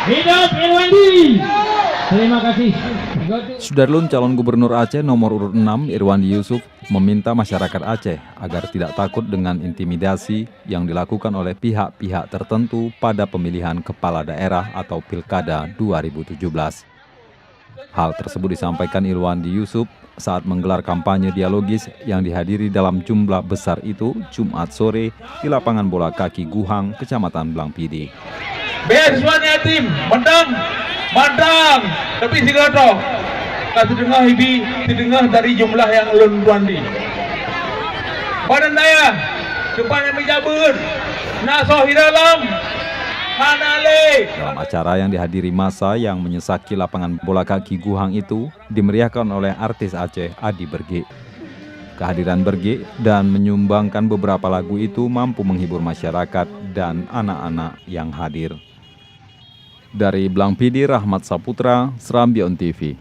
Hidup Irwandi. Terima kasih. Sudarlun calon gubernur Aceh nomor urut 6 Irwandi Yusuf meminta masyarakat Aceh agar tidak takut dengan intimidasi yang dilakukan oleh pihak-pihak tertentu pada pemilihan kepala daerah atau Pilkada 2017. Hal tersebut disampaikan Irwandi Yusuf saat menggelar kampanye dialogis yang dihadiri dalam jumlah besar itu Jumat sore di lapangan bola kaki Guhang, Kecamatan Blangpidi. Beasiswanya tim, mandang, tapi sigato. Kasih dengar dari jumlah yang ulun Irwandi. Badan daya, depan yang menjabut, nasohi dalam, hanale. Dalam acara yang dihadiri massa yang menyesaki lapangan bola kaki Guhang itu dimeriahkan oleh artis Aceh Adi Berge. Kehadiran Berge dan menyumbangkan beberapa lagu itu mampu menghibur masyarakat dan anak-anak yang hadir. Dari Blangpidi, Rahmat Saputra, Serambi On TV.